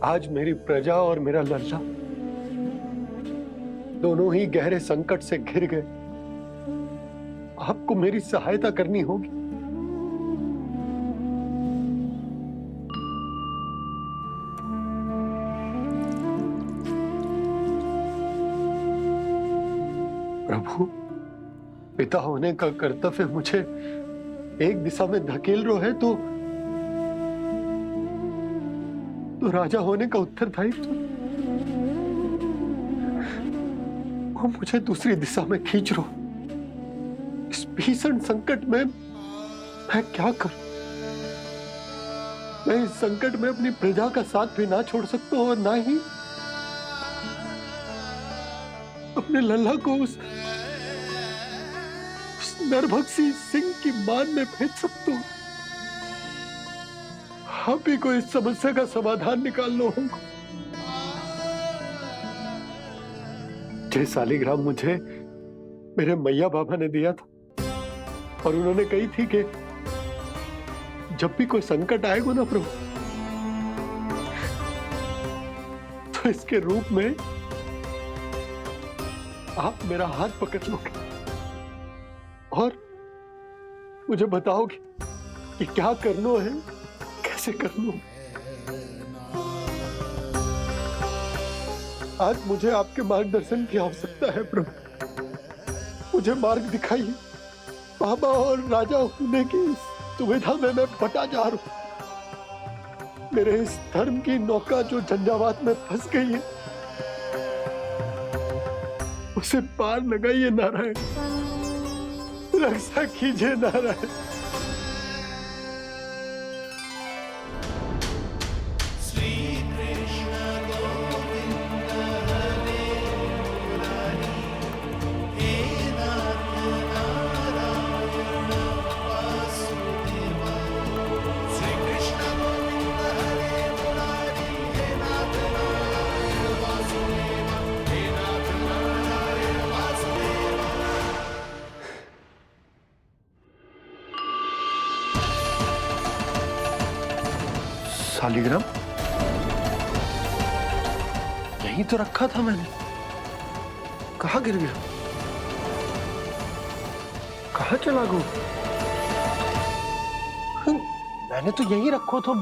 आज मेरी प्रजा और मेरा लल्ला दोनों ही गहरे संकट से घिर गए। आपको मेरी सहायता करनी होगी। प्रभु, पिता होने का कर्तव्य मुझे एक दिशा में धकेल रहे है तो राजा होने का उत्तरदायित्व वो मुझे दूसरी दिशा में खींच रो। इस भीषण संकट में मैं क्या करूं? मैं इस संकट में अपनी प्रजा का साथ भी ना छोड़ सकता हूं और ना ही अपने लल्ला को उस नरभक्षी सिंह की मान में भेज सकता हूं। आप ही को इस समस्या का समाधान निकालना होगा। जय शालिग्राम मुझे मेरे मैया बाबा ने दिया था और उन्होंने कही थी कि जब भी कोई संकट आएगा ना प्रभु, तो इसके रूप में आप मेरा हाथ पकड़ लोगे और मुझे बताओगे कि क्या करना है, कैसे करना है। आज मुझे आपके मार्गदर्शन की आवश्यकता है प्रभु। मुझे मार्ग दिखाइए। बाबा और राजा होने की सुविधा में मैं बटा जा रहा हूं। मेरे इस धर्म की नौका जो झंझावात में फंस गई है, उसे पार लगाइए नारायण। रक्षा कीजिए नारायण। शालिग्राम यहीं तो रखा था मैंने। कहाँ गिर गया? कहाँ चला गया? मैंने तो यहीं रखो था।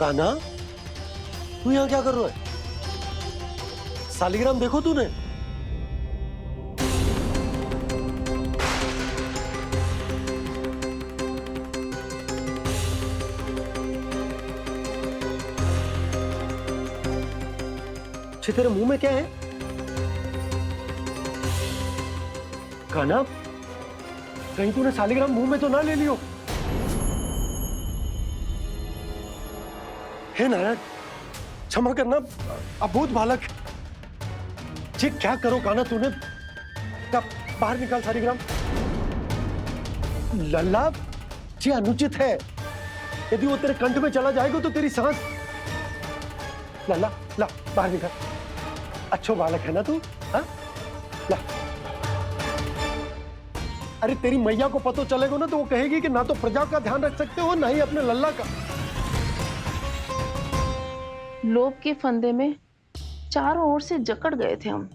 कान्हा, तू यहाँ क्या कर रहा है? शालिग्राम देखो तूने? तेरे मुंह में क्या है? कान्हा, कहीं तूने शालिग्राम मुंह में तो ना ले लियो? हे नारायण, क्षमा करना, अबोध बालक। जी क्या करो कान्हा तूने? क्या बाहर निकाल शालिग्राम। लल्ला, जी अनुचित है। यदि वो तेरे कंठ में चला जाएगा तो तेरी सांस। लल्ला, ला बाहर निकाल। अच्छो बालक है ना तू? हाँ? ला। अरे तेरी मैया को पता चलेगा ना तो वो कहेगी कि ना तो प्रजा का ध्यान रख सकते हो ना ही अपने लल्ला का। लोभ के फंदे में चारों ओर से जकड़ गए थे हम।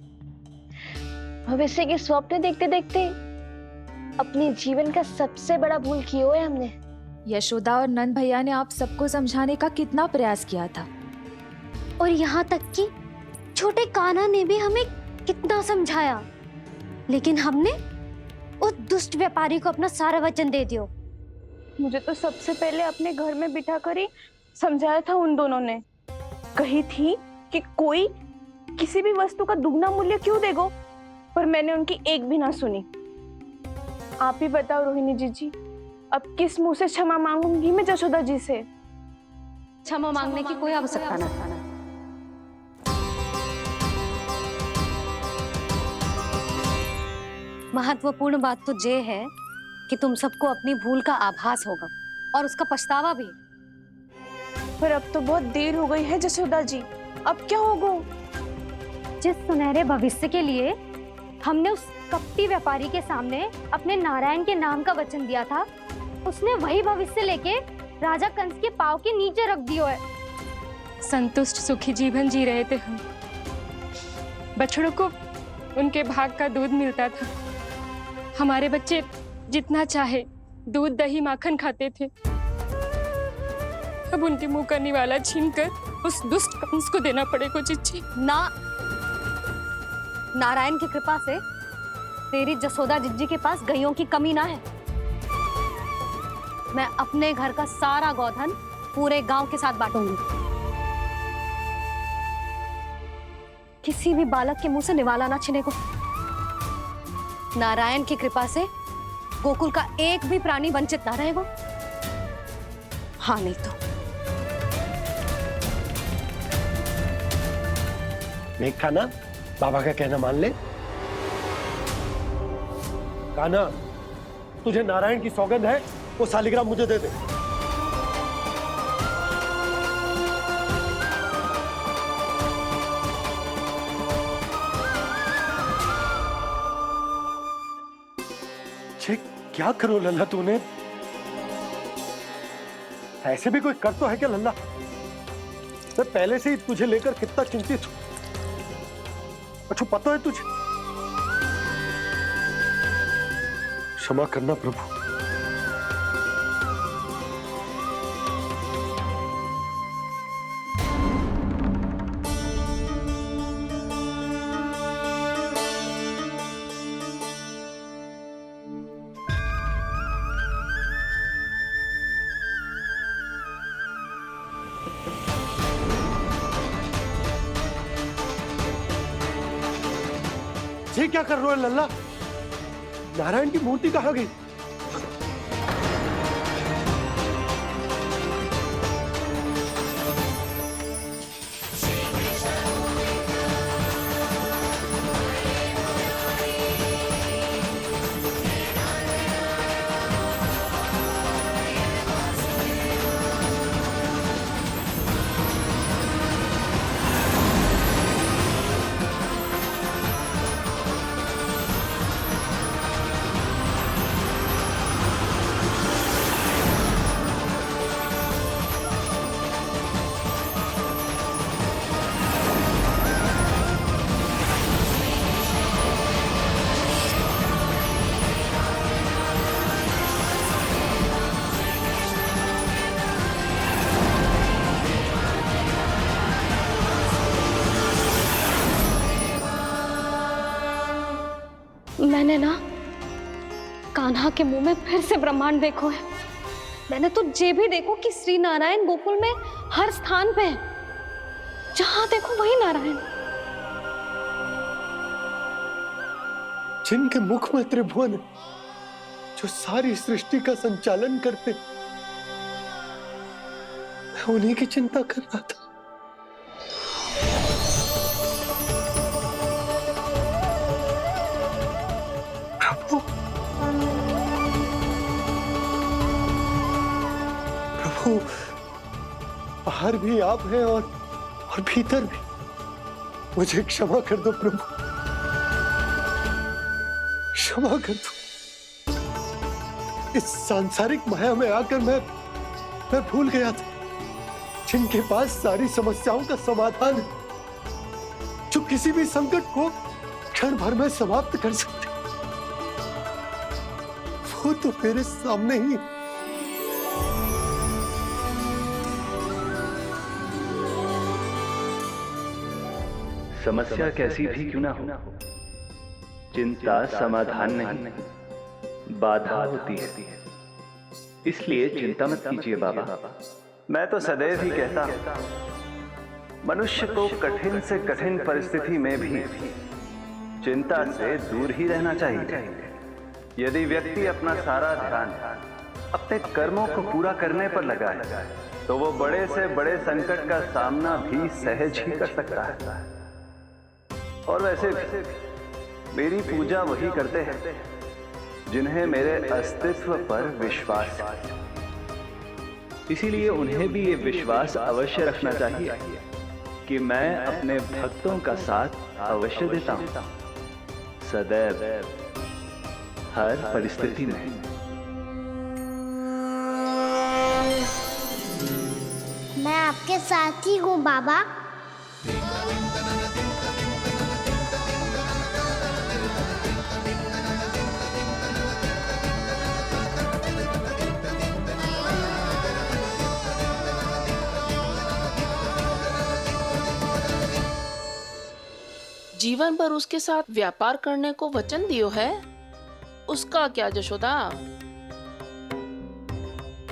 भविष्य के स्वप्न देखते देखते अपने जीवन का सबसे बड़ा भूल किया है हमने। यशोदा और नंद भैया ने आप सबको समझाने का कितना प्रयास किया था, और यहाँ तक कि छोटे कान्हा ने भी हमें कितना समझाया, लेकिन हमने उस दुष्ट व्यापारी को अपना सारा वचन दे दिया। मुझे तो सबसे पहले अपने घर में बिठा कर ही समझाया था उन दोनों ने। कही थी कि कोई किसी भी वस्तु का दुगना मूल्य क्यों देगा, पर मैंने उनकी एक भी ना सुनी। आप ही बताओ रोहिणी जी, अब किस मुंह से क्षमा मांगूंगी मैं जशोदा जी से? क्षमा मांगने की कोई आवश्यकता ना। महत्वपूर्ण बात तो ये है कि तुम सबको अपनी भूल का आभास होगा और उसका पछतावा भी। पर अब तो बहुत देर हो गई है जशोदा जी, अब क्या होगा? जिस सुनहरे भविष्य के लिए हमने उस कपटी व्यापारी के सामने अपने नारायण के नाम का वचन दिया था, उसने वही भविष्य लेके राजा कंस के पांव के नीचे रख दियो है। संतुष्ट सुखी जीवन जी रहे थे हम। बछड़ों को उनके भाग का दूध मिलता था। हमारे बच्चे जितना चाहे दूध दही माखन खाते थे। अब उनके मुंह का निवाला छीनकर उस दुष्ट कंस को देना पड़ेगा चिच्ची। नारायण की कृपा से तेरी जसोदा जिज्जी के पास गैयों की कमी ना है। मैं अपने घर का सारा गोधन पूरे गांव के साथ बांटूंगी। किसी भी बालक के मुंह से निवाला ना छिने को। नारायण की कृपा से गोकुल का एक भी प्राणी वंचित ना रहेगा। हाँ नहीं तो देख कान्हा, बाबा का कहना मान ले। कान्हा, तुझे नारायण की सौगंध है, वो शालिग्राम मुझे दे दे। छे, क्या करो लल्ला तूने? ऐसे भी कोई कर तो है क्या लल्ला? मैं पहले से ही तुझे लेकर कितना चिंतित हूं। अच्छा पता है तुझे? क्षमा करना प्रभु। ये क्या कर रहे हो लल्ला? नारायण की मूर्ति कहाँ गई? मैंने ना कान्हा के मुंह में फिर से ब्रह्मांड देखो है। मैंने तो ये भी देखो कि श्री नारायण गोकुल में हर स्थान पे है। जहां देखो वही नारायण। जिनके मुख में त्रिभुवन है, जो सारी सृष्टि का संचालन करते, मैं उन्हीं की चिंता कर रहा था। प्रभु, बाहर भी आप हैं और भीतर भी। मुझे क्षमा कर दो प्रभु, क्षमा कर दो। इस सांसारिक माया में आकर मैं भूल गया था जिनके पास सारी समस्याओं का समाधान है, जो किसी भी संकट को क्षण भर में समाप्त कर सकते, वो तो मेरे सामने ही। समस्या कैसी भी क्यों ना हो, चिंता समाधान नहीं, बाधा होती है। इसलिए चिंता मत कीजिए बाबा। मैं तो सदैव ही कहता हूं, मनुष्य को कठिन से कठिन परिस्थिति में भी चिंता से दूर ही रहना चाहिए। यदि व्यक्ति अपना सारा ध्यान अपने कर्मों को पूरा करने पर लगाए, तो वो बड़े से बड़े संकट का सामना भी सहज ही कर सकता है। और वैसे मेरी पूजा वही करते हैं जिन्हें मेरे अस्तित्व पर विश्वास है। इसीलिए उन्हें भी ये विश्वास अवश्य रखना चाहिए कि मैं अपने भक्तों का साथ अवश्य देता हूं। सदैव, हर परिस्थिति में। मैं आपके साथ ही हूँ बाबा। जीवन भर उसके साथ व्यापार करने को वचन दियो है, उसका क्या जशोदा?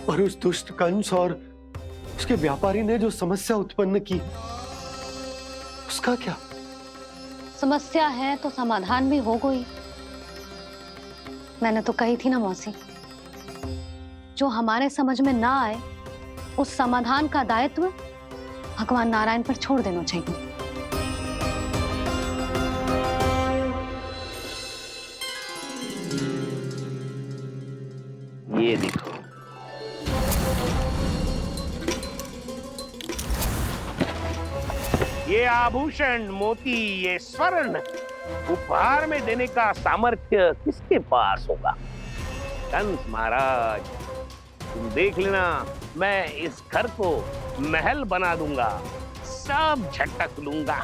पर उस दुष्ट कंस और उसके व्यापारी ने जो समस्या उत्पन्न की, उसका क्या? समस्या है तो समाधान भी हो गई। मैंने तो कही थी ना मौसी, जो हमारे समझ में ना आए उस समाधान का दायित्व भगवान नारायण पर छोड़ देना चाहिए। ये देखो, ये आभूषण, मोती, ये स्वर्ण उपहार में देने का सामर्थ्य किसके पास होगा? कंस महाराज, तुम देख लेना, मैं इस घर को महल बना दूंगा, सब झटक लूंगा।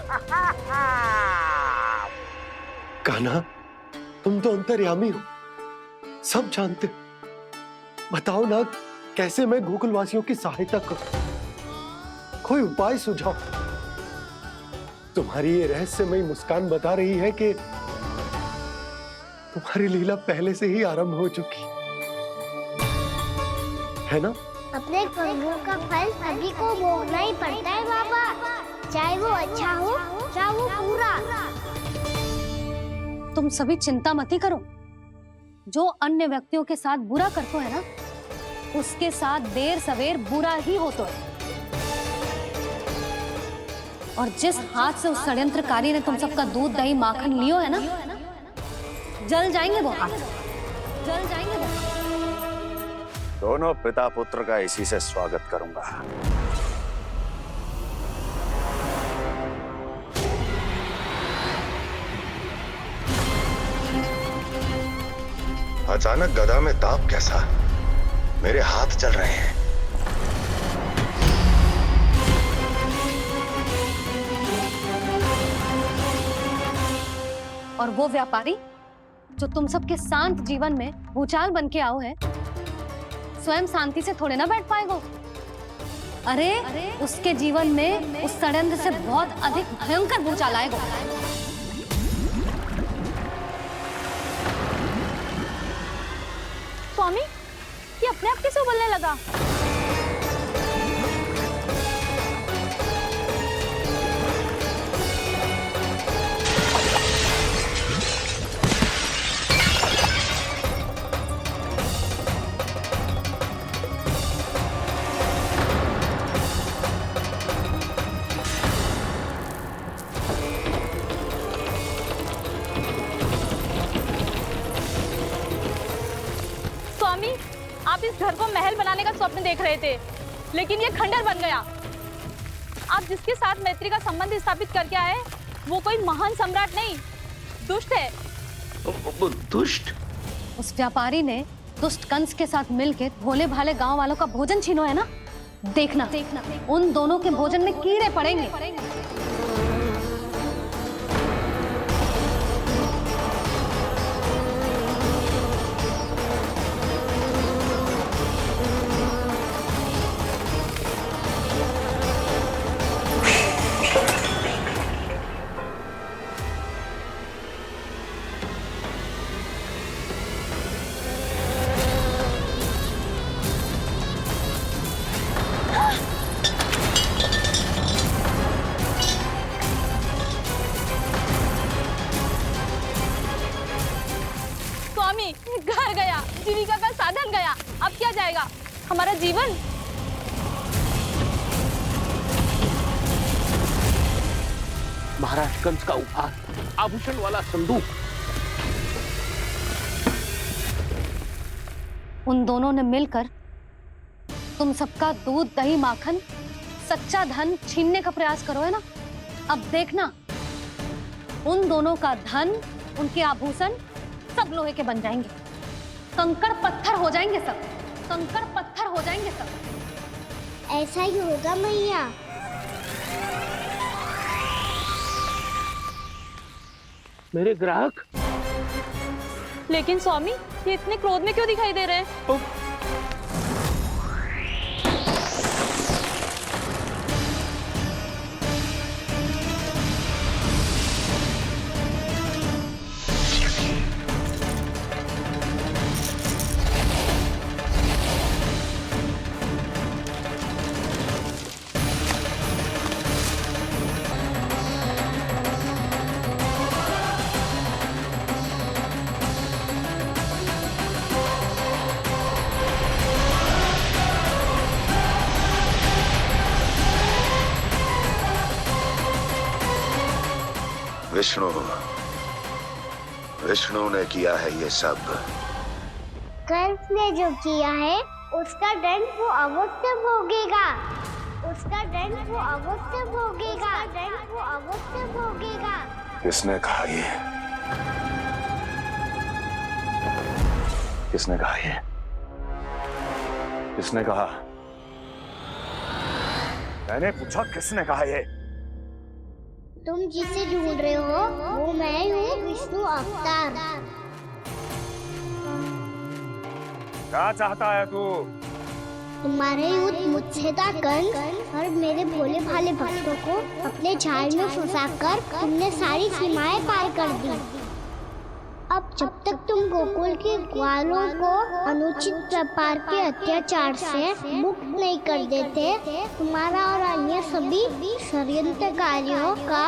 कान्हा, तुम तो अंतर्यामी हो, सब जानते। बताओ ना, कैसे मैं गोकुलवासियों की सहायता करूं? कोई उपाय सुझाओ। तुम्हारी ये रहस्यमयी मुस्कान बता रही है कि तुम्हारी लीला पहले से ही आरंभ हो चुकी है ना? अपने कर्मों का फल सभी को भोगना ही पड़ता है बाबा, चाहे वो अच्छा हो चाहे वो बुरा। तुम सभी चिंता मत करो। जो अन्य व्यक्तियों के साथ बुरा करते है ना, उसके साथ देर सवेर बुरा ही होता है। और जिस हाथ से उस षड्यंत्रकारी ने तुम सबका दूध दही माखन लियो है ना, जल जाएंगे वो हाथ, जल जाएंगे वो। दोनों पिता पुत्र का इसी से स्वागत करूंगा। अचानक गदा में ताप कैसा? मेरे हाथ चल रहे हैं। और वो व्यापारी जो तुम सबके शांत जीवन में भूचाल बन के आओ है, स्वयं शांति से थोड़े ना बैठ पाएगा। अरे उसके जीवन में उस षड्यंत्र से बहुत अधिक भयंकर भूचाल आएगा। स्वामी, ये अपने आप कैसे उबलने लगा? स्वामी, आप इस घर को महल बनाने का स्वप्न देख रहे थे, लेकिन ये खंडर बन गया। आप जिसके साथ मैत्री का संबंध स्थापित करके आए, वो कोई महान सम्राट नहीं, दुष्ट है। दुष्ट? उस व्यापारी ने दुष्ट कंस के साथ मिलकर भोले भाले गांव वालों का भोजन छीनो है ना। देखना उन दोनों के भोजन में कीड़े पड़ेंगे। घर गया, जीविका का साधन गया, अब क्या जाएगा हमारा जीवन? महाराज कंस का उपहार, आभूषण वाला संदूक। उन दोनों ने मिलकर तुम सबका दूध दही माखन सच्चा धन छीनने का प्रयास करो है ना। अब देखना उन दोनों का धन उनके आभूषण सब लोहे के बन जाएंगे, कंकड़ पत्थर हो जाएंगे सब, कंकड़ पत्थर हो जाएंगे सब। ऐसा ही होगा मैया। मेरे ग्राहक। लेकिन स्वामी, ये इतने क्रोध में क्यों दिखाई दे रहे हैं? विष्णु, विष्णु ने किया है ये सब। कंस ने जो किया है उसका दंड वो अवश्य भोगेगा, उसका दंड वो अवश्य भोगेगा, दंड वो अवश्य भोगेगा। किसने कहा ये? किसने कहा ये? किसने कहा? मैंने पूछा किसने कहा ये? तुम जिसे ढूंढ रहे हो वो मैं हूँ, विष्णु अवतार। क्या चाहता है तू? तुम्हारे युद्ध मुझसे था कंस, और मेरे भोले भाले भक्तों को अपने जाल में फंसाकर तुमने सारी सीमाएं पार कर दी। अब जब तक तुम गोकुल के ग्वालों को अनुचित प्रकार के अत्याचार से मुक्त नहीं कर देते, तुम्हारा और अन्य सभी षड्यंत्रकारियों का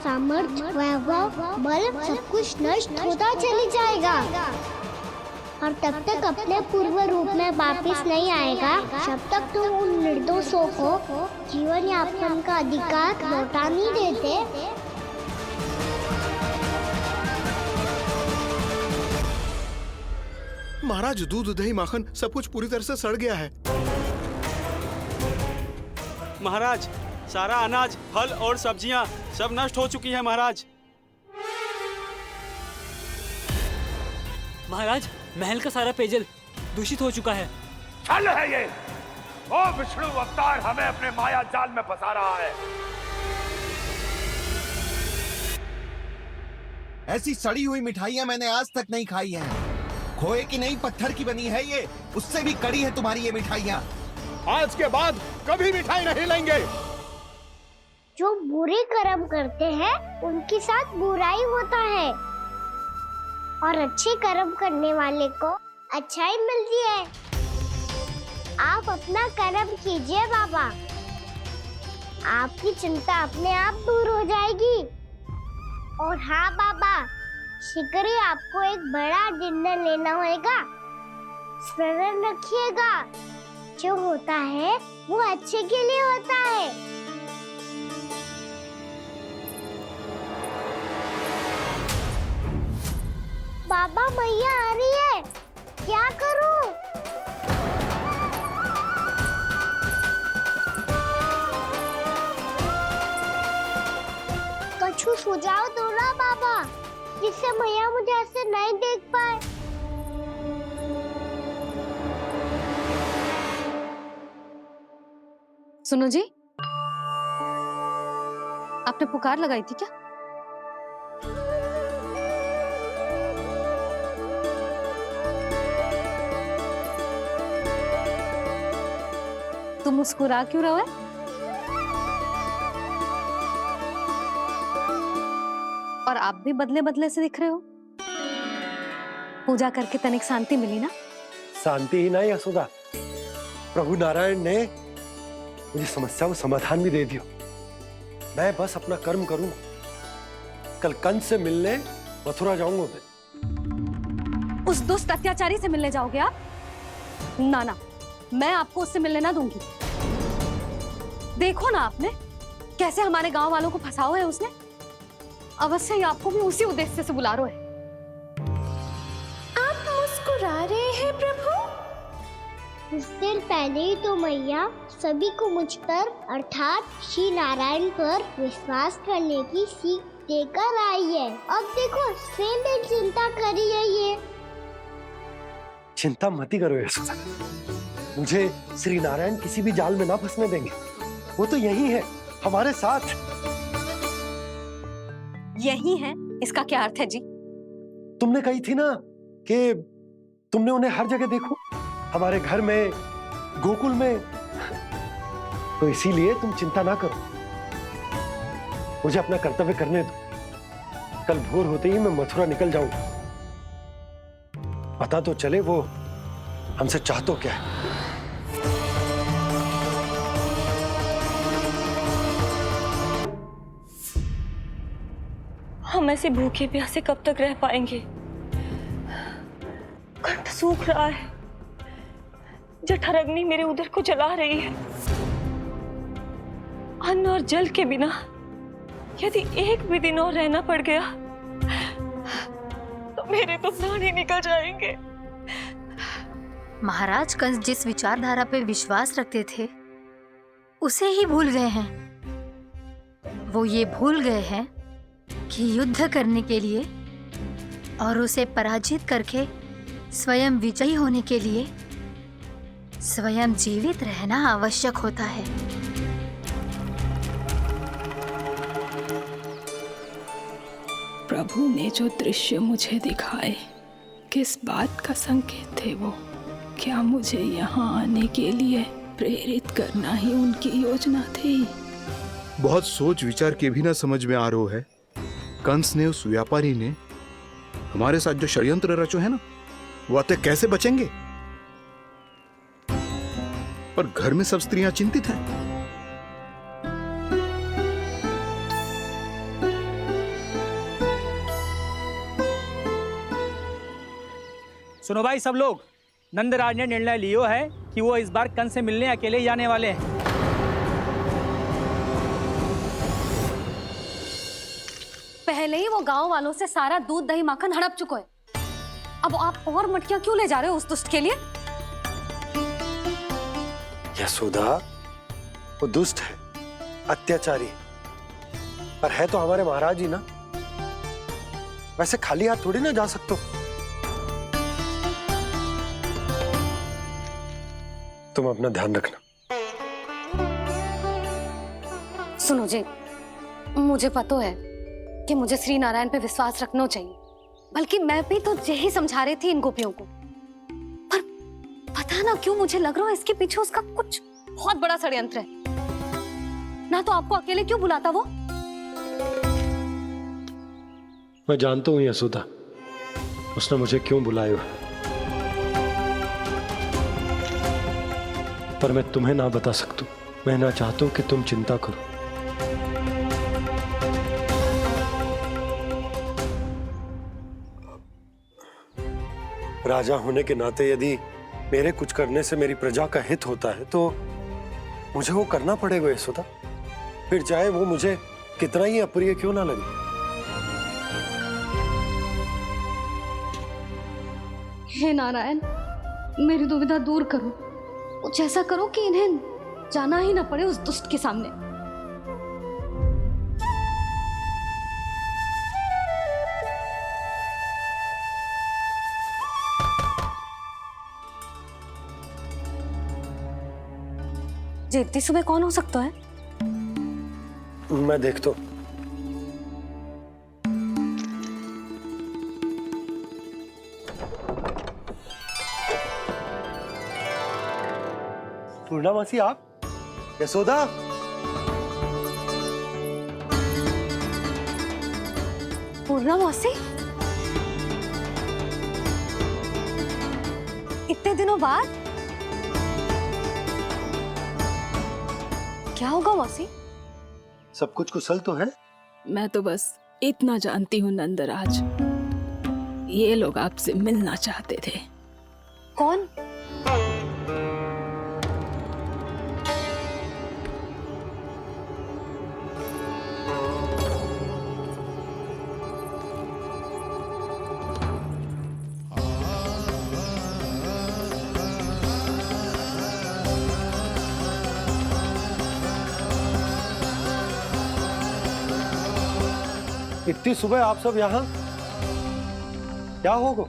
सामर्थ्य, वैभव, बल सब कुछ नष्ट होता चले जाएगा, और तब तक अपने पूर्व रूप में वापस नहीं आएगा जब तक तुम उन निर्दोषों को जीवन यापन का अधिकार लौटा नहीं देते। महाराज, दूध, दही, माखन सब कुछ पूरी तरह से सड़ गया है। महाराज, सारा अनाज, फल और सब्जियां सब नष्ट हो चुकी हैं महाराज। महाराज, महल का सारा पेयजल दूषित हो चुका है। छल है ये। ओ विष्णु अवतार हमें अपने माया जाल में फंसा रहा है। ऐसी सड़ी हुई मिठाइयां मैंने आज तक नहीं खाई हैं। खोए की नहीं, पत्थर की बनी है ये, उससे भी कड़ी है तुम्हारी ये मिठाइयां। आज के बाद कभी मिठाई नहीं लेंगे। जो बुरे कर्म करते हैं उनके साथ बुराई होता है, और अच्छे कर्म करने वाले को अच्छाई मिलती है। आप अपना कर्म कीजिए बाबा, आपकी चिंता अपने आप दूर हो जाएगी। और हाँ बाबा, शीघ्र ही आपको एक बड़ा निर्णय लेना होगा। स्मरण रखिएगा, जो होता है वो अच्छे के लिए होता है। बाबा, मैया आ रही है, क्या करूं? कछु सुझाव दो ना बाबा, जिससे मैया मुझे ऐसे नहीं देख पाए। सुनो जी, आपने पुकार लगाई थी क्या? तुम मुस्कुरा क्यों रहे हो? और आप भी बदले बदले से दिख रहे हो। पूजा करके तनिक शांति मिली ना? शांति ही नहीं यशोदा, प्रभु नारायण ने मुझे समस्या को समाधान भी दे दिया। मैं बस अपना कर्म करूंगा। कल कंस से मिलने मथुरा जाऊंगा मैं। उस दुष्ट अत्याचारी से मिलने जाओगे आप? ना ना, मैं आपको उससे मिलने ना दूंगी। देखो ना आपने कैसे हमारे गांव वालों को फंसाओ है उसने। अवश्य ही आपको भी उसी उद्देश्य से बुला रहा है। आप मुस्कुरा रहे हैं प्रभु? कुछ देर पहले ही तो मैया सभी को मुझ पर अर्थात श्री नारायण पर विश्वास करने की सीख देकर आई है। अब देखो सेम भी चिंता करी है ये। चिंता मत ही करो यशोदा, मुझे श्री नारायण किसी भी जाल में ना फंसने देंगे। वो तो यही है हमारे साथ। यही है, इसका क्या अर्थ है जी? तुमने कही थी ना कि तुमने उन्हें हर जगह देखो, हमारे घर में, गोकुल में, तो इसीलिए तुम चिंता ना करो, मुझे अपना कर्तव्य करने दो। कल भोर होते ही मैं मथुरा निकल जाऊंगा। पता तो चले वो हमसे चाहतो क्या है। हम ऐसे भूखे प्यासे कब तक रह पाएंगे? कंठ सूख रहा है, जठराग्नि मेरे उदर को जला रही है। अन्न और जल के बिना यदि एक भी दिन और रहना पड़ गया तो मेरे तो प्राण ही निकल जाएंगे। महाराज कंस जिस विचारधारा पे विश्वास रखते थे उसे ही भूल गए हैं। वो ये भूल गए हैं कि युद्ध करने के लिए और उसे पराजित करके स्वयं विजयी होने के लिए स्वयं जीवित रहना आवश्यक होता है। प्रभु ने जो दृश्य मुझे दिखाए, किस बात का संकेत थे वो? क्या मुझे यहाँ आने के लिए प्रेरित करना ही उनकी योजना थी? बहुत सोच विचार के भी ना समझ में आ रहा है। कंस ने, उस व्यापारी ने हमारे साथ जो षड्यंत्र रचो है ना, वो आते कैसे बचेंगे? पर घर में सब स्त्रियां चिंतित हैं। सुनो भाई सब लोग, नंदराज ने निर्णय लियो है कि वो इस बार कंस से मिलने अकेले ही आने वाले हैं। पहले ही वो गांव वालों से सारा दूध दही माखन हड़प चुके हैं। अब आप और मटकियां क्यों ले जा रहे हो उस दुष्ट के लिए? यशोदा, वो दुष्ट है, अत्याचारी, पर है तो हमारे महाराज ही ना। वैसे खाली हाथ थोड़ी ना जा सकते। तुम अपना ध्यान रखना। सुनो जी, मुझे पता है कि मुझे श्री नारायण पे विश्वास रखना चाहिए, बल्कि मैं भी तो यही समझा रही थी इन गोपियों को। पर पता ना क्यों मुझे लग रहा है इसके पीछे उसका कुछ बहुत बड़ा षड्यंत्र है। ना तो आपको अकेले क्यों बुलाता वो? मैं जानता हूं यशोदा, उसने मुझे क्यों बुलाया, पर मैं तुम्हें ना बता सकता। मैं ना चाहता हूं कि तुम चिंता करो। राजा होने के नाते यदि मेरे कुछ करने से मेरी प्रजा का हित होता है तो मुझे वो करना पड़ेगा यशोदा, फिर चाहे वो मुझे कितना ही अप्रिय क्यों ना लगे। हे नारायण, मेरी दुविधा दूर करो। कुछ ऐसा करो कि इन्हें जाना ही ना पड़े उस दुष्ट के सामने। जी इतनी सुबह कौन हो सकता है? मैं देखता हूं। पूर्णामासी, आप? यशोदा, पूर्णामासी, इतने दिनों बाद? क्या होगा मौसी? सब कुछ कुशल तो है? मैं तो बस इतना जानती हूँ नंदराज, ये लोग आपसे मिलना चाहते थे। कौन? इतनी सुबह आप सब यहाँ? क्या होगा?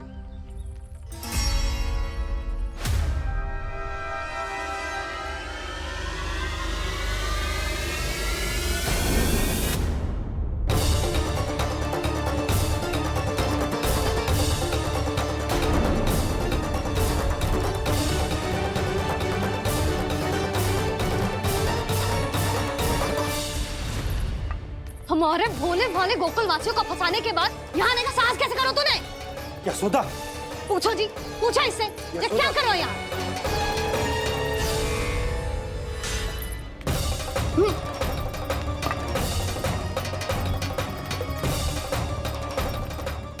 हमारे भोले भाले गोकुल वासियों को फंसाने के बाद यहाँ आने का साहस कैसे करो तूने? यशोदा, पूछो जी, पूछो इससे, ये क्या करो यहाँ?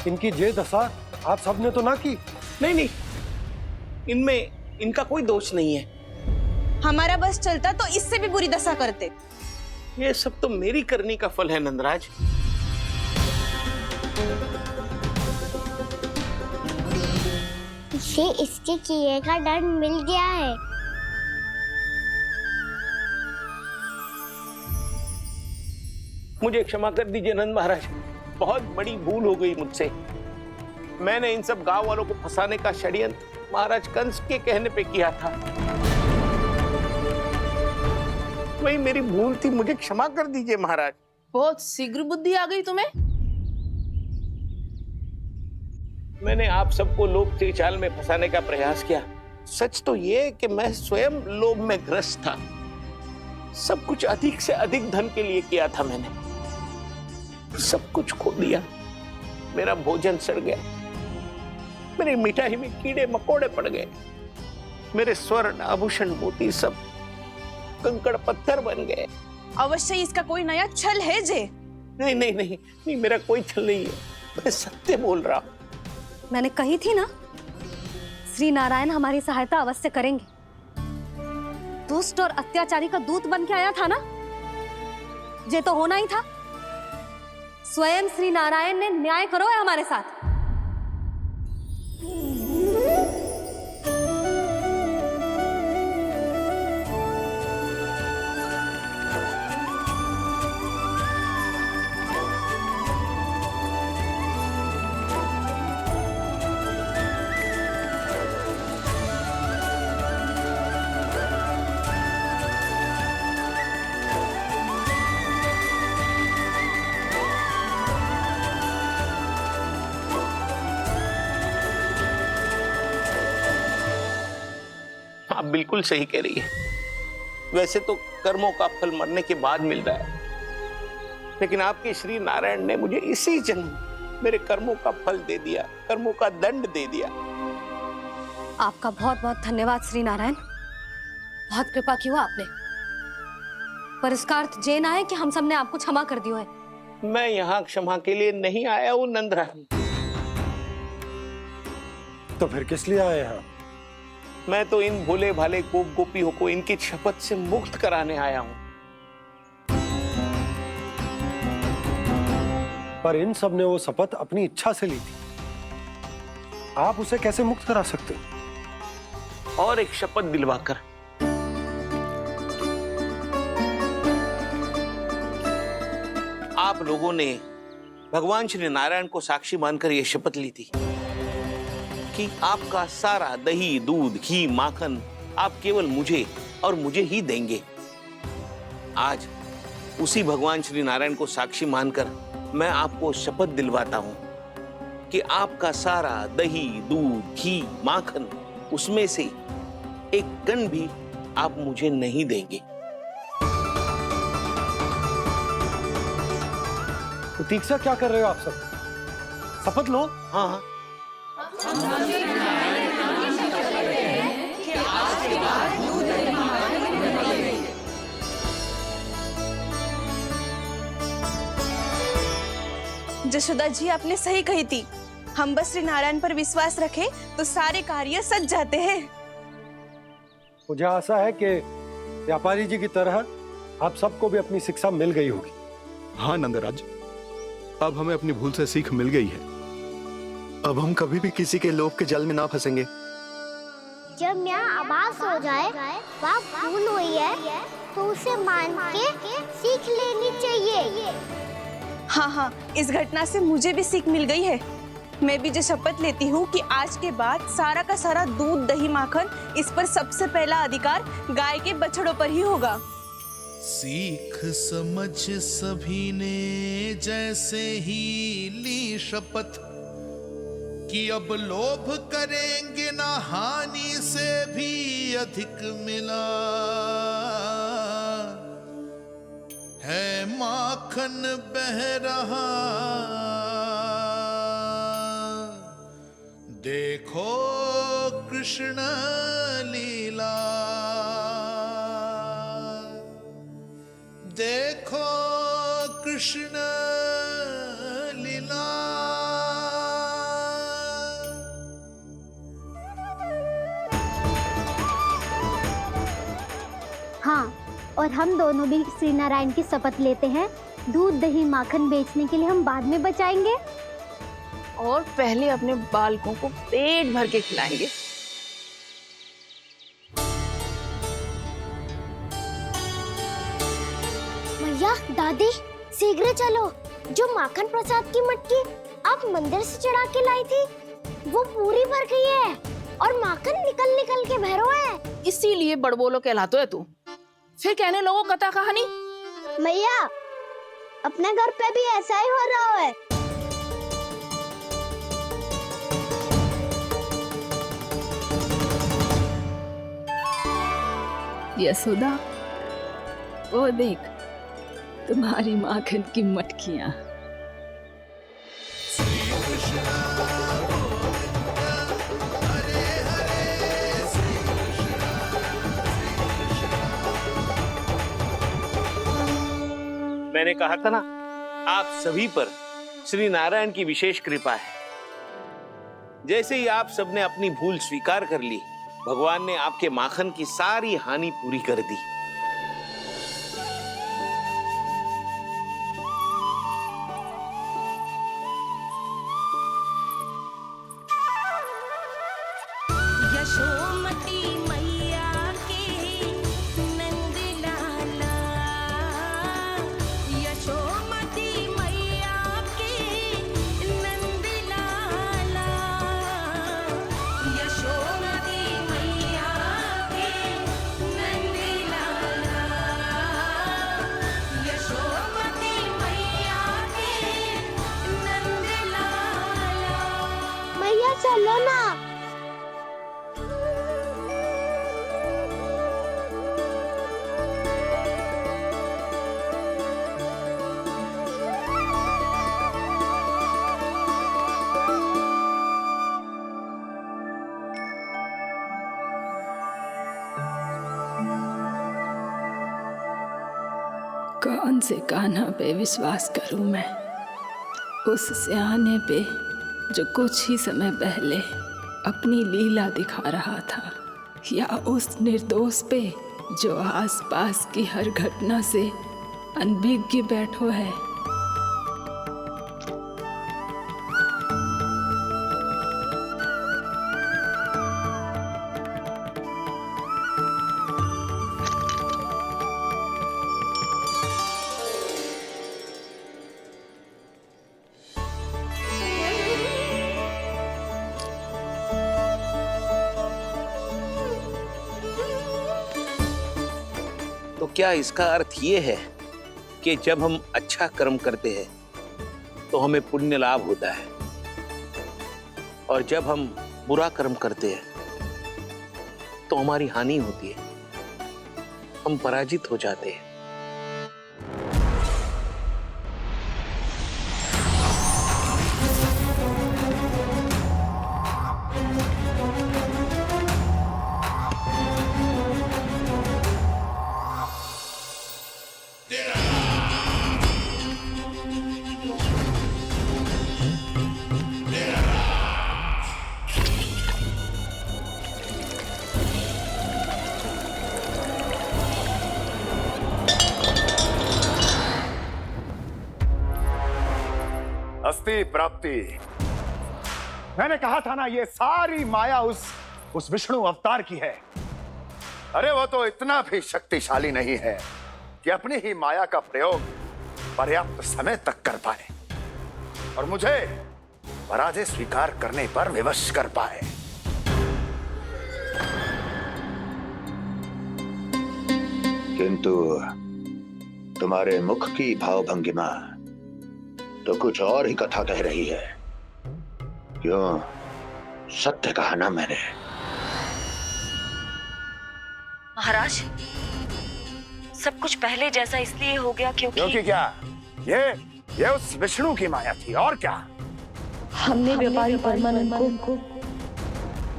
इनकी ये दशा आप सबने तो ना की? नहीं नहीं, इनमें इनका कोई दोष नहीं है। हमारा बस चलता तो इससे भी बुरी दशा करते। ये सब तो मेरी करनी का फल है नंदराज। इसे इसके किए का दंड मिल गया है। मुझे क्षमा कर दीजिए नंद महाराज, बहुत बड़ी भूल हो गई मुझसे। मैंने इन सब गांव वालों को फंसाने का षड्यंत्र महाराज कंस के कहने पे किया था। वही मेरी भूल थी, मुझे क्षमा कर दीजिए महाराज। बहुत शीघ्र बुद्धि आ गई तुम्हें। मैंने आप सबको लोभ के जाल में फंसाने का प्रयास किया। सच तो ये कि मैं स्वयं लोभ में ग्रस्त था। सब कुछ अधिक से अधिक धन के लिए किया था मैंने। सब कुछ खो दिया। मेरा भोजन सड़ गया, मेरी मिठाई में कीड़े मकोड़े पड़ गए, मेरे स्वर्ण आभूषण मोती सब कंकड़ पत्थर बन गए। अवश्य इसका कोई नया छल है जे। नहीं नहीं नहीं नहीं, मेरा कोई छल नहीं है, मैं सत्य बोल रहा हूं। मैंने कही थी ना, श्री नारायण हमारी सहायता अवश्य करेंगे। दुष्ट और अत्याचारी का दूत बन के आया था ना, ये तो होना ही था। स्वयं श्री नारायण ने न्याय करो है हमारे साथ। आप बिल्कुल सही कह रही है। वैसे तो कर्मों का फल मरने के बाद मिल रहा है, लेकिन आपके श्री नारायण ने मुझे इसी जन्म मेरे कर्मों का फल दे दिया, कर्मों का दंड दे दिया। आपका बहुत बहुत धन्यवाद श्री नारायण, बहुत कृपा की हो आपने। पर इसका अर्थ ये ना है कि हम सबने आपको क्षमा कर दिया है। मैं यहाँ क्षमा के लिए नहीं आया हूँ नंदरानी। तो फिर किस लिए आए हैं? मैं तो इन भोले भाले गोप गोपियों को इनकी शपथ से मुक्त कराने आया हूँ। पर इन सब ने वो शपथ अपनी इच्छा से ली थी, आप उसे कैसे मुक्त करा सकते? और एक शपथ दिलवाकर। आप लोगों ने भगवान श्री नारायण को साक्षी मानकर यह शपथ ली थी कि आपका सारा दही, दूध, घी, माखन आप केवल मुझे और मुझे ही देंगे। आज उसी भगवान श्री नारायण को साक्षी मानकर मैं आपको शपथ दिलवाता हूं कि आपका सारा दही, दूध, घी, माखन उसमें से एक कण भी आप मुझे नहीं देंगे। प्रतीक्षा क्या कर रहे हो आप सब? शपथ लो। हाँ हाँ। जशोदा जी, आपने सही कही थी। हम बस श्री नारायण पर विश्वास रखें तो सारे कार्य सज जाते हैं। मुझे आशा है कि व्यापारी जी की तरह आप सबको भी अपनी शिक्षा मिल गई होगी। हाँ नंदराज, अब हमें अपनी भूल से सीख मिल गई है। अब हम कभी भी किसी के लोभ के जल में ना फंसेंगे। जब यहाँ आभास हो जाए वहाँ भूल हुई है तो उसे मान के सीख लेनी चाहिए। हाँ हाँ, इस घटना से मुझे भी सीख मिल गई है। मैं भी जो शपथ लेती हूँ कि आज के बाद सारा का सारा दूध दही माखन इस पर सबसे पहला अधिकार गाय के बछड़ों पर ही होगा। सीख समझ सभी ने जैसे ही ली शपथ कि अब लोभ करेंगे ना हानि से भी अधिक मिला है माखन बह रहा देखो कृष्ण लीला देखो कृष्ण लीला। हाँ, और हम दोनों भी श्री नारायण की शपथ लेते हैं, दूध दही माखन बेचने के लिए हम बाद में बचाएंगे और पहले अपने बालकों को पेट भर के खिलाएंगे। मैया, दादी, शीघ्र चलो। जो माखन प्रसाद की मटकी आप मंदिर से चढ़ा के लाई थी, वो पूरी भर गई है और माखन निकल निकल के बह रहा है। इसीलिए बड़बोलो कहलाते है तू। फिर कहने लोगों कथा कहानी। मैया, अपने घर पे भी ऐसा ही हो रहा है। यशोदा, वो देख तुम्हारी माखन की मटकियां। मैंने कहा था ना, आप सभी पर श्री नारायण की विशेष कृपा है। जैसे ही आप सबने अपनी भूल स्वीकार कर ली, भगवान ने आपके माखन की सारी हानि पूरी कर दी। यशोमती मैया के नंद लाला, यशोमती मैया के नंद लाला, यशोमती मैया के नंद लाला, यशोमती मैया के नंद लाला। मैया चलो ना। कौन से कान्हा पे विश्वास करूं मैं? उस सियाने पे जो कुछ ही समय पहले अपनी लीला दिखा रहा था, या उस निर्दोष पे जो आसपास की हर घटना से अनभिज्ञ बैठो है। तो क्या इसका अर्थ ये है कि जब हम अच्छा कर्म करते हैं तो हमें पुण्य लाभ होता है, और जब हम बुरा कर्म करते हैं तो हमारी हानि होती है, हम पराजित हो जाते हैं? अस्ति प्राप्ति। मैंने कहा था ना, ये सारी माया उस विष्णु अवतार की है। अरे वो तो इतना भी शक्तिशाली नहीं है कि अपनी ही माया का प्रयोग पर्याप्त समय तक कर पाए। और मुझे पराजय स्वीकार करने पर विवश कर पाए। किंतु तुम्हारे मुख की भावभंगिमा तो कुछ और ही कथा कह रही है। क्यों? सत्य कहा ना मैंने। महाराज, सब कुछ पहले जैसा इसलिए हो गया क्योंकि क्या? ये उस विष्णु की माया थी, और क्या? हमने व्यापारी परमानंद को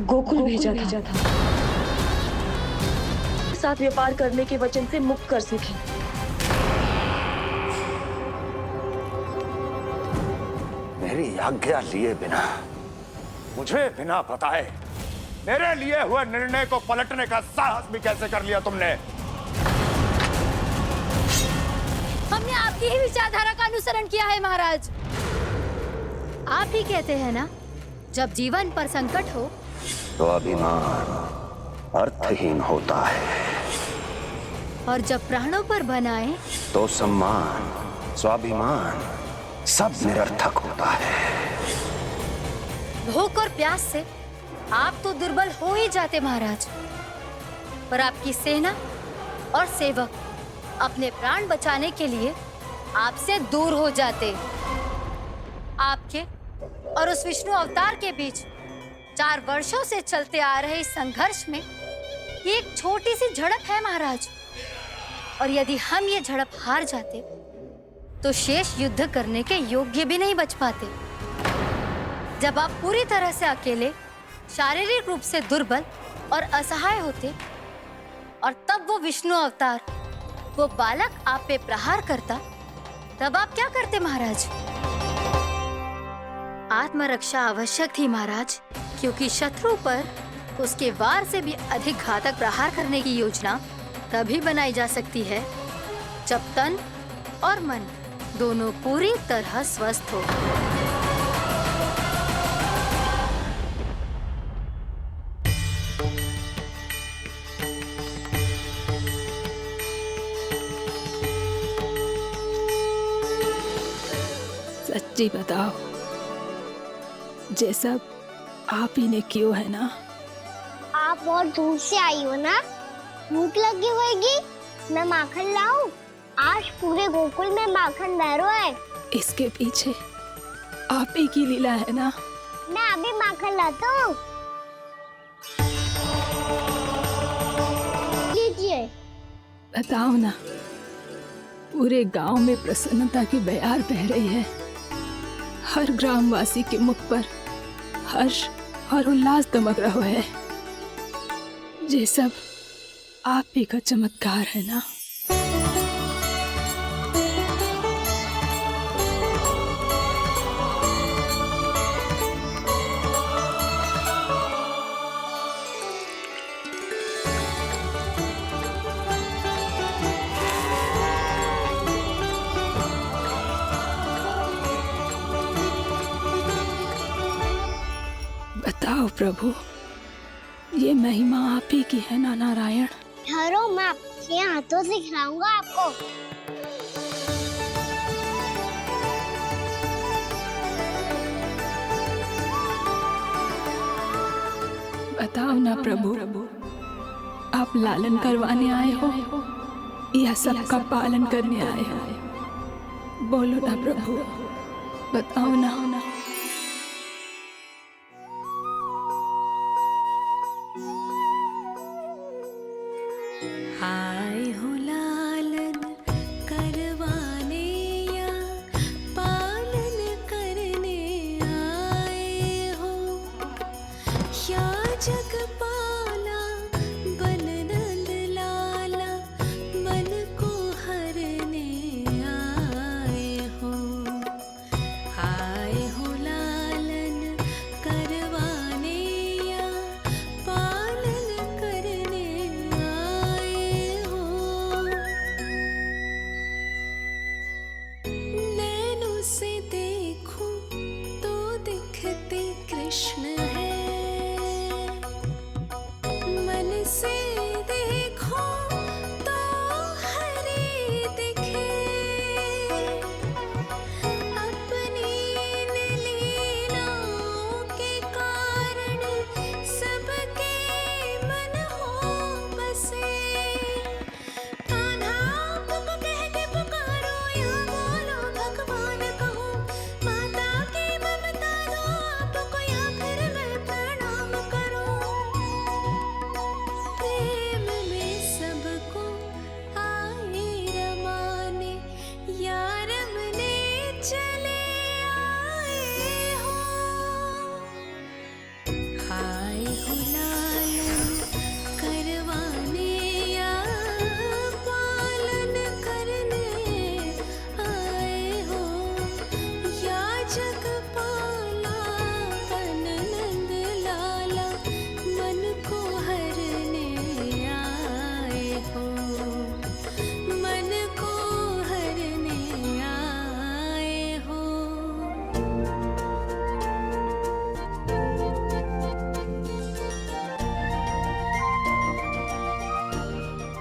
गोकुल भेजा था साथ व्यापार करने के वचन से मुक्त कर सके। मेरी आज्ञा लिए बिना, मुझे बिना बताए मेरे लिए हुए निर्णय को पलटने का साहस भी कैसे कर लिया तुमने? हमने आपकी ही विचारधारा का अनुसरण किया है महाराज। आप ही कहते हैं ना, जब जीवन पर संकट हो तो अभिमान अर्थहीन होता है, और जब प्राणों पर बनाए तो सम्मान स्वाभिमान सब निरर्थक होता है। भूख और प्यास से आप तो दुर्बल हो ही जाते महाराज, पर आपकी सेना और सेवक अपने प्राण बचाने के लिए आपसे दूर हो जाते। आपके और उस विष्णु अवतार के बीच 4 वर्षों से चलते आ रहे इस संघर्ष में ये एक छोटी सी झड़प है महाराज, और यदि हम ये झड़प हार जाते तो शेष युद्ध करने के योग्य भी नहीं बच पाते। जब आप पूरी तरह से अकेले, शारीरिक रूप से दुर्बल और असहाय होते, और तब वो विष्णु अवतार, वो बालक आप पे प्रहार करता, तब आप क्या करते महाराज? आत्मरक्षा आवश्यक थी महाराज, क्योंकि शत्रु पर उसके वार से भी अधिक घातक प्रहार करने की योजना तभी बनाई जा सकती है जब तन और मन दोनों पूरी तरह स्वस्थ हो। सच्ची बताओ, जैसा आप ही ने किया है ना? आप बहुत दूर से आई हो ना, भूख लगी होगी। मैं माखन लाऊं? आज पूरे गोकुल में माखन बह रहा है। इसके पीछे आप ही की लीला है ना? मैं अभी माखन लाता हूँ। लीजिए। बताओ ना, पूरे गांव में प्रसन्नता की बयार बह रही है। हर ग्रामवासी के मुख पर हर्ष और उल्लास दमक रहा है। ये सब आप ही का चमत्कार है ना? बताओ प्रभु, ये महिमा आप ही की है ना नारायण? ठहरो, मैं आपके हाथों से खिलाऊंगा आपको। बताओ ना प्रभु, आप लालन करवाने आए हो या सबका पालन करने आए हो? बोलो ना प्रभु, बताओ ना। आए हो लालन करवाने या पालन करने आए हो, या जगपाला बन नंद लाला मन को हरने आए हो। आए हो लालन करवाने या पालन करने आए हो। नैनों से देखूं तो दिखते कृष्ण है,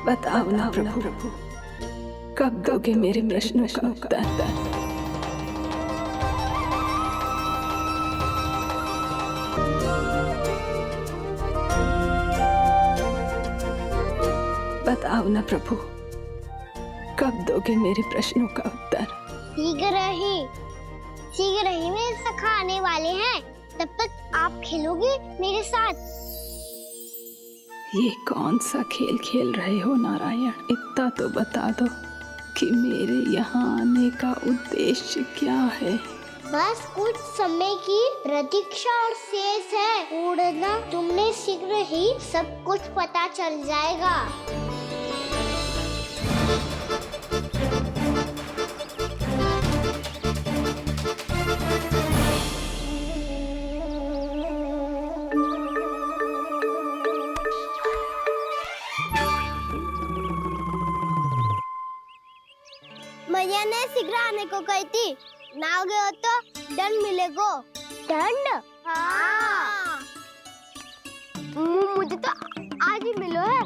बताओ ना प्रभु, कब दोगे मेरे प्रश्नों का उत्तर? बताओ ना प्रभु, कब दोगे मेरे प्रश्नों का उत्तर? शीघ्र ही मेरे सखा आने वाले हैं। तब तक आप खेलोगे मेरे साथ। ये कौन सा खेल खेल रहे हो नारायण? इतना तो बता दो कि मेरे यहाँ आने का उद्देश्य क्या है? बस कुछ समय की प्रतीक्षा और शेष है। उड़ना तुमने शीघ्र ही सब कुछ पता चल जाएगा। मैया ने शीघ्र आने को कही थी। ना हो गए तो दंड मिलेगा। दंड? हाँ। मुझे तो आज ही मिलो है।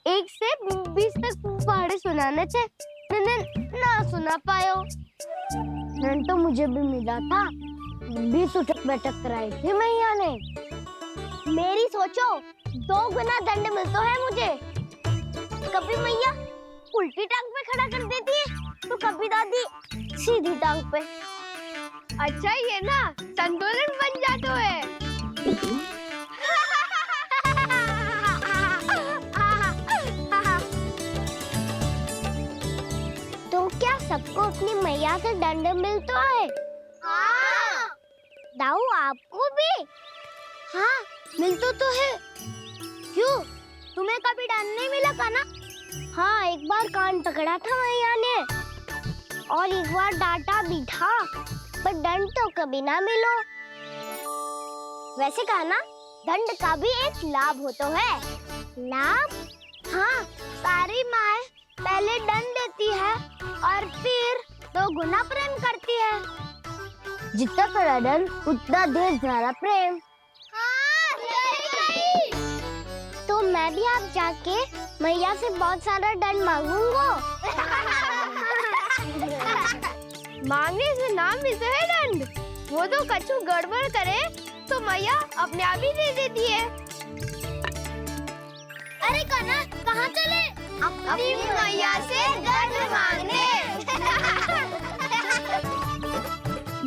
1 से 20 तक पहाड़े सुनाने थे, मैंने ना सुना पायो। दंड तो मुझे भी मिला था। 20 उठक बैठक कराई थी मैया ने। मेरी सोचो 2 गुना दंड मिलता है मुझे। कभी मैया उल्टी टांग पे खड़ा कर देती है तो कभी दादी सीधी टांग पे। अच्छा ये ना संतुलन बन जाता है। तो क्या सबको अपनी मैया से दंड मिलता है? हाँ। दाऊ आपको भी? हाँ मिलता तो है। क्यों, तुम्हें कभी दंड नहीं मिला का ना? हाँ, एक बार कान पकड़ा था मैया ने और एक बार डांटा भी था, पर दंड तो कभी ना मिलो। वैसे कहा ना, दंड का भी एक लाभ होता है। लाभ? हाँ, सारी माँ पहले दंड देती है और फिर 2 गुना प्रेम करती है। जितना बड़ा दंड उतना ढेर सारा प्रेम। हाँ, सही। तो मैं भी आप जाके मैया से बहुत सारा दंड मांगूंगा। मांगने से ना मिलता है दंड। वो तो कछु गड़बड़ करे तो मैया अपने आप ही दे देती है। अरे कना, कहाँ चले? अपनी मैया से दंड मांगने।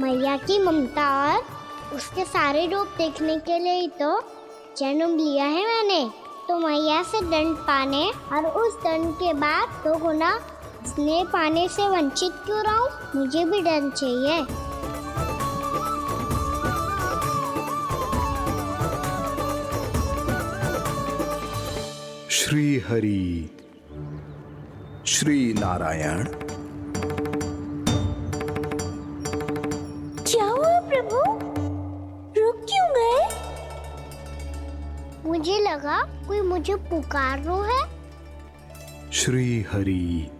मैया की ममता और उसके सारे रूप देखने के लिए ही तो जन्म लिया है मैंने। तो मैया से दंड पाने और उस दंड के बाद 2 गुना स्नेह पाने से वंचित क्यों रहूं? मुझे भी दंड चाहिए। श्री हरि, श्री नारायण। क्या हुआ प्रभु? रुक क्यों गए? मुझे लगा कोई मुझे पुकार रहा है। श्री हरि।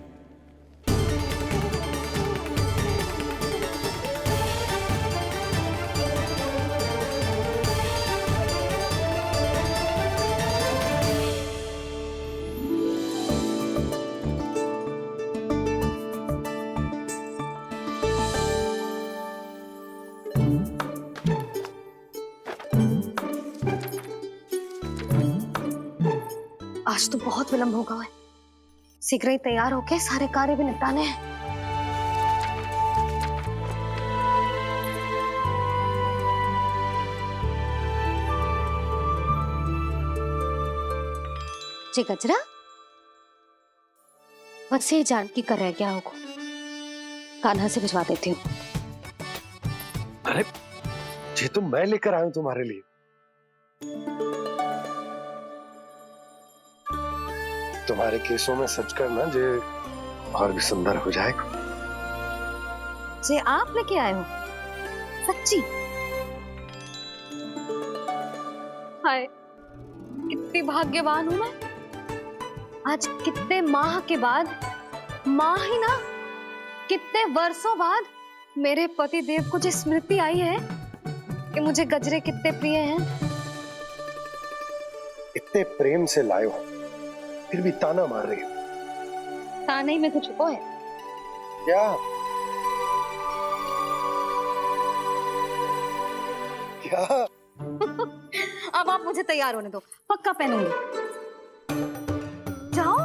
आज तो बहुत विलंब होगा है। शीघ्र ही तैयार होके सारे कार्य भी निपटाने हैं। जी गजरा, बस ये जानकी कर रह गया होगा। कान्हा से भिजवा देती हूँ। अरे ये तो मैं लेकर आया हूं तुम्हारे लिए। तुम्हारे केसों में सच करना जे और भी सुंदर हो जाएगा। जे आप लेके आए हो? सच्ची? हाय, कितनी भाग्यवान हूं मैं। आज कितने माह के बाद, माह ही ना, कितने वर्षों बाद मेरे पति देव को जो स्मृति आई है कि मुझे गजरे कितने प्रिय हैं। इतने प्रेम से लायो, फिर भी ताना मार रही हो। ताने ही में तो छुपो है। क्या क्या? अब आप मुझे तैयार होने दो, पक्का पहनूंगी। जाओ।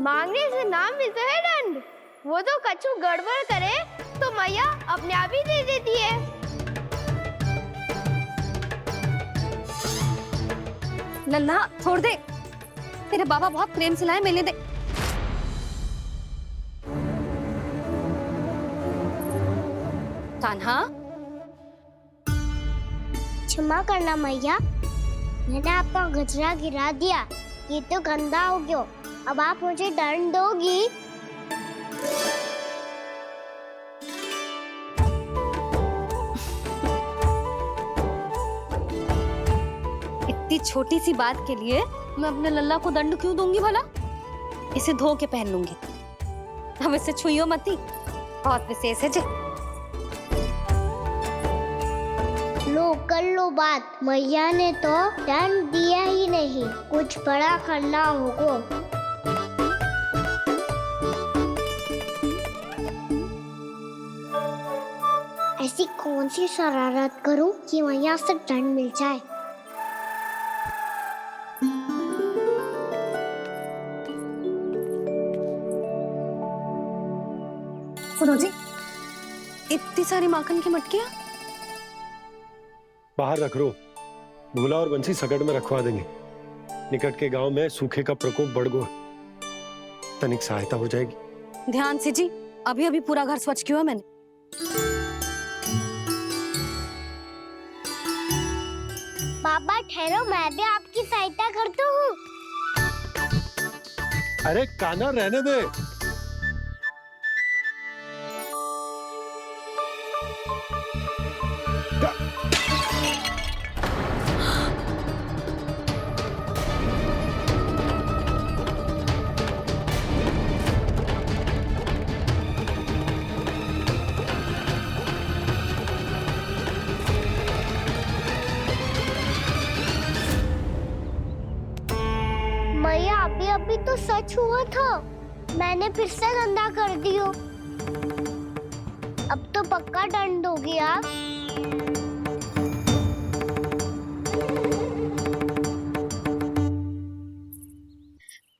मांगने से नाम मिलता है दंड। वो तो कछु गड़बड़ करे तो मैया अपने आप ही दे देती है। लल्ला छोड़ दे, तेरे बाबा बहुत प्रेम से लाए, मिलने दे। कान्हा, क्षमा करना मैया, मैंने आपका गजरा गिरा दिया, ये तो गंदा हो गया। अब आप मुझे दंड दोगी? इतनी छोटी सी बात के लिए मैं अपने लल्ला को दंड क्यों दूंगी भला? इसे धो के पहन लूंगी। अब इसे छुइयो मती, बहुत विशेष है जी। लो कर लो बात, मैया ने तो दंड दिया ही नहीं, कुछ बड़ा करना होगा। ऐसी कौन सी शरारत करूं कि मैया से दंड मिल जाए? सुनो जी, इतनी सारी माखन की मटकियां बाहर रख रो, भूला और बंसी सकट में रखवा देंगे। निकट के गांव में सूखे का प्रकोप बढ़ गया, तनिक सहायता हो जाएगी। ध्यान से जी, अभी अभी पूरा घर स्वच्छ किया मैंने। पापा ठहरो, मैं भी आपकी सहायता करता हूँ। अरे कान्हा रहने दे। मैया अभी अभी तो सच हुआ था, मैंने फिर से गंदा कर दियो। अब तो पक्का दंड दोगी आप।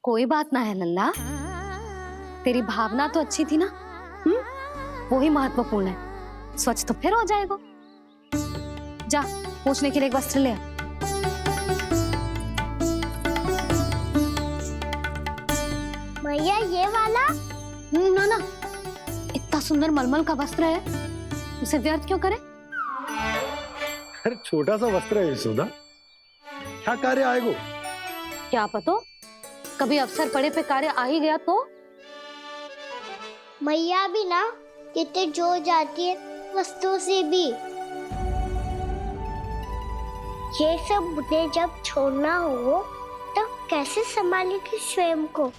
कोई बात ना है लल्ला, तेरी भावना तो अच्छी थी ना, वो ही महत्वपूर्ण है। स्वच्छ तो फिर हो जाएगा। जा, पोंछने के लिए एक वस्त्र ले आ। मैया ये वाला? ना ना, इतना सुंदर मलमल का वस्त्र है, उसे व्यर्थ क्यों करे? अरे छोटा सा वस्त्र है यशोदा, क्या कार्य आएगा? क्या पता, कभी अवसर पड़े पे कार्य आ ही गया तो? मैया भी ना कितने जो जाती है वस्तुओं से भी। ये सब मुझे जब छोड़ना हो तो कैसे संभालेगी स्वयं को?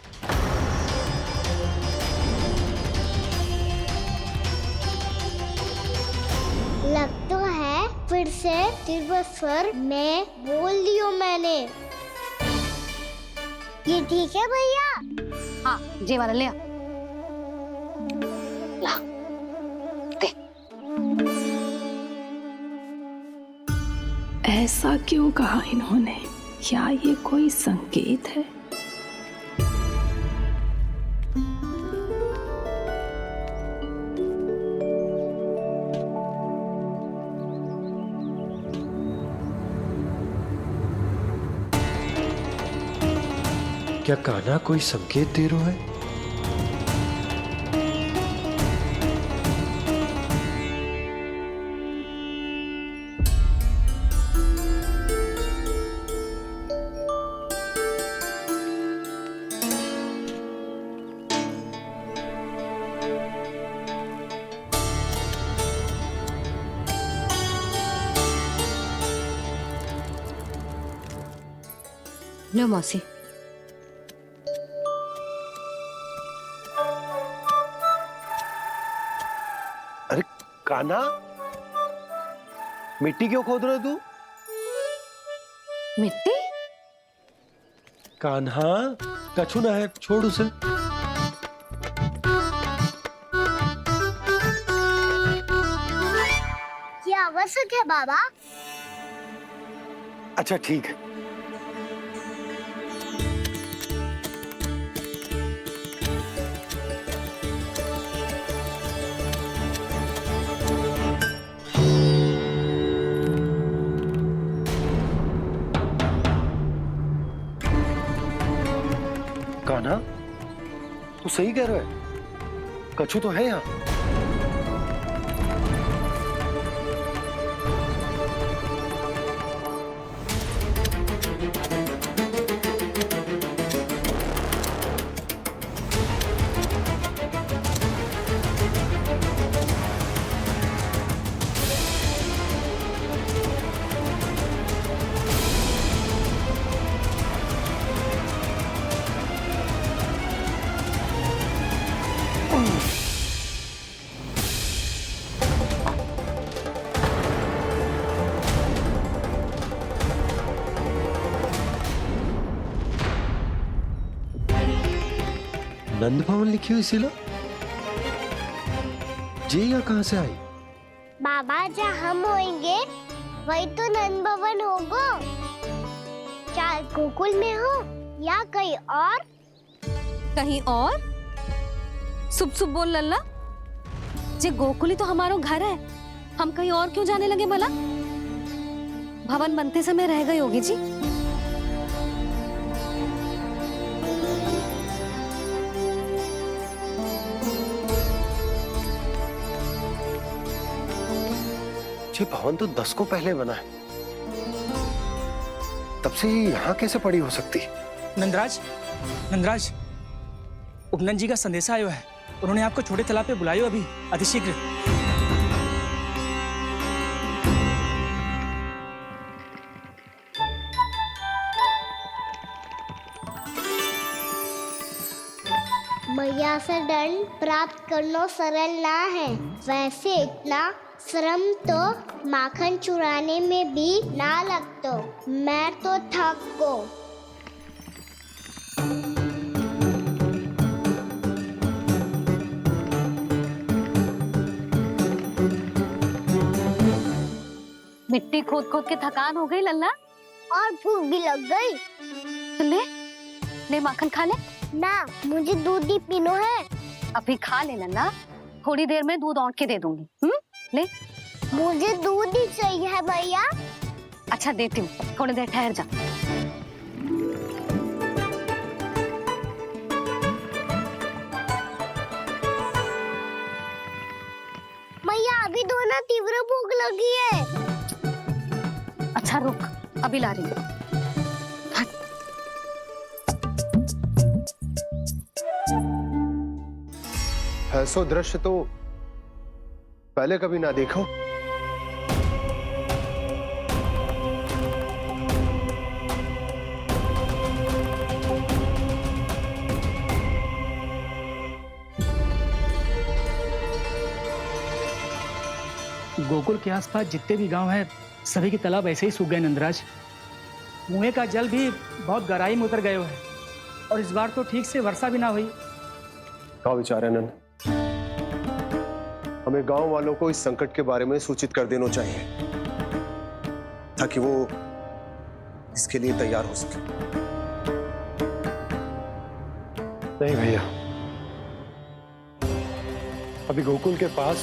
लग तो है फिर से तीव्र स्वर में बोल दियो मैंने। ये ठीक है भैया? हाँ, ये वाला ले आ। ला, दे। ऐसा क्यों कहा इन्होंने? क्या ये कोई संकेत है? क्या कान्हा कोई संकेत दे रहा है? लो मौसी। कान्हा, मिट्टी क्यों खोद रहे तू? मिट्टी? कान्हा, कछु ना है, छोड़ उसे। ये आवश्यक है बाबा। अच्छा ठीक है। कान्हा, तू सही कह रहा है, कछु तो है यहाँ। नंद भवन लिखी हुई सिला जी, या कहां से आई? बाबा, जहाँ हम होंगे वही तो नंद भवन होगा। चाहे गोकुल में हो या कहीं और। कहीं और? सुब सुब बोल लल्ला। जे गोकुली तो हमारो घर है, हम कहीं और क्यों जाने लगे भला? भवन बनते समय रह गई होगी जी। ये भवन तो 10 को पहले बना है, तब से यहाँ कैसे पड़ी हो सकती? नंदराज, नंदराज, उपनंद जी का संदेशा आयो है। उन्होंने आपको छोटे तालाब पे बुलायो अभी, अतिशीघ्र। मैया से दंड प्राप्त करना सरल ना है। वैसे इतना श्रम तो माखन चुराने में भी ना लगतो। मैं तो थक गो। मिट्टी खोद खोद के थकान हो गई लल्ला, और भूख भी लग गई। तो ले ले माखन खा ले। ना, मुझे दूध ही पीनो है। अभी खा ले लल्ला, थोड़ी देर में दूध औंट के दे दूंगी। ले। मुझे दूध ही चाहिए है भैया। अच्छा देती हूँ, थोड़ी देर ठहर जा। मैया, अभी दो ना, तीव्र भूख लगी है। अच्छा रुक, अभी ला रही हूँ। ऐसा दृश्य तो पहले कभी ना देखो। गोकुल के आसपास जितने भी गांव हैं, सभी के तालाब ऐसे ही सूख गए नंदराज। मुँह का जल भी बहुत गहराई में उतर गए है, और इस बार तो ठीक से वर्षा भी ना हुई। क्या विचार है नंद? हमें गांव वालों को इस संकट के बारे में सूचित कर देना चाहिए, ताकि वो इसके लिए तैयार हो सके। नहीं भैया, अभी गोकुल के पास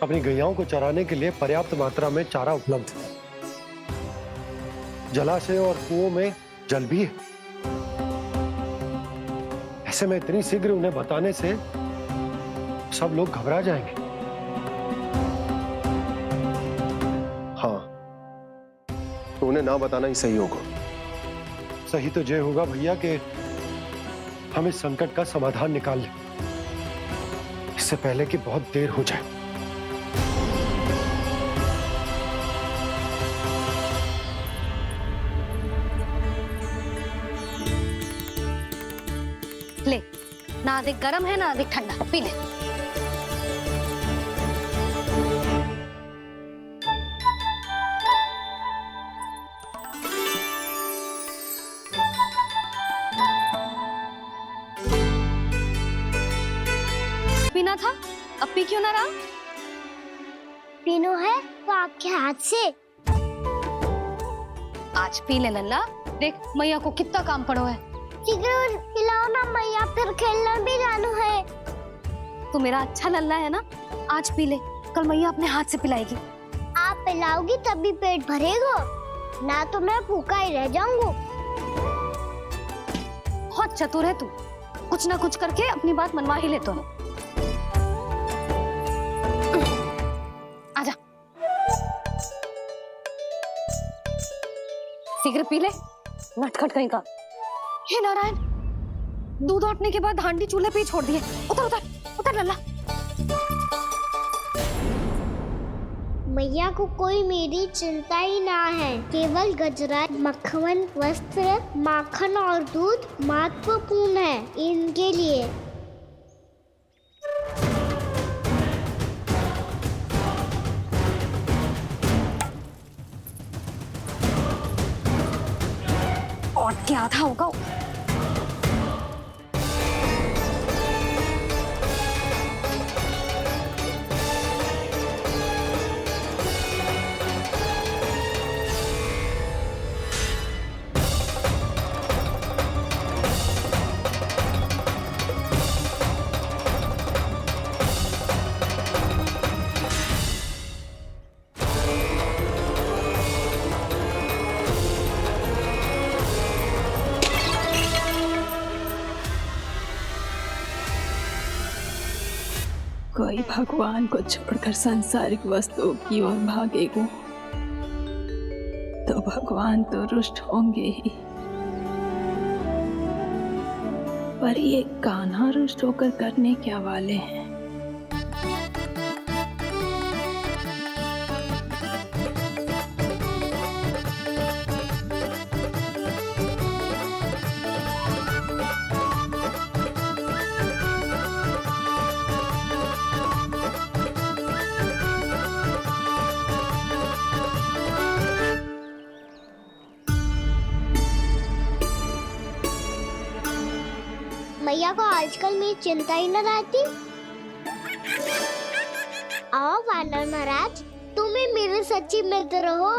अपनी गैयाओं को चराने के लिए पर्याप्त मात्रा में चारा उपलब्ध है। जलाशय और कुओं में जल भी है। ऐसे में इतनी शीघ्र उन्हें बताने से सब लोग घबरा जाएंगे। हाँ, तो उन्हें ना बताना ही सही होगा। सही तो ये होगा भैया कि हम इस संकट का समाधान निकाल लें, इससे पहले कि बहुत देर हो जाए। ले, ना अधिक गर्म है ना अधिक ठंडा, पी ले। पीना था, अब पी क्यों ना रहा? पीनो है तो आपके हाथ से। आज पी ले लल्ला, देख मैया को कितना काम पड़ो है। शीघ्र पिलाओ ना मैया, फिर खेलना भी जाना है। तू मेरा अच्छा लल्ला है ना, आज पी ले, कल मैया अपने हाथ से पिलाएगी। आप पिलाओगी तभी पेट भरेगा, ना तो मैं भूखा ही रह जाऊंगा। बहुत चतुर है तू, कुछ ना कुछ करके अपनी बात मनवा ही लेता है। आजा, शीघ्र पी ले, नटखट कहीं का। हे नारायण, दूध औटने के बाद हांडी चूल्हे पे ही छोड़ दिए। उतर उतर उतर लल्ला। मैया को कोई मेरी चिंता ही ना है, केवल गजरा, मक्खन, वस्त्र, माखन और दूध महत्वपूर्ण है इनके लिए। और क्या था होगा? कोई भगवान को छोड़कर सांसारिक वस्तुओं की ओर भागेगा तो भगवान तो रुष्ट होंगे ही, पर ये कान्हा रुष्ट होकर करने क्या वाले हैं? मैया को आजकल मेरी चिंता ही न रहती। आओ वानर महाराज, तुम ही मेरे सच्ची मित्र हो।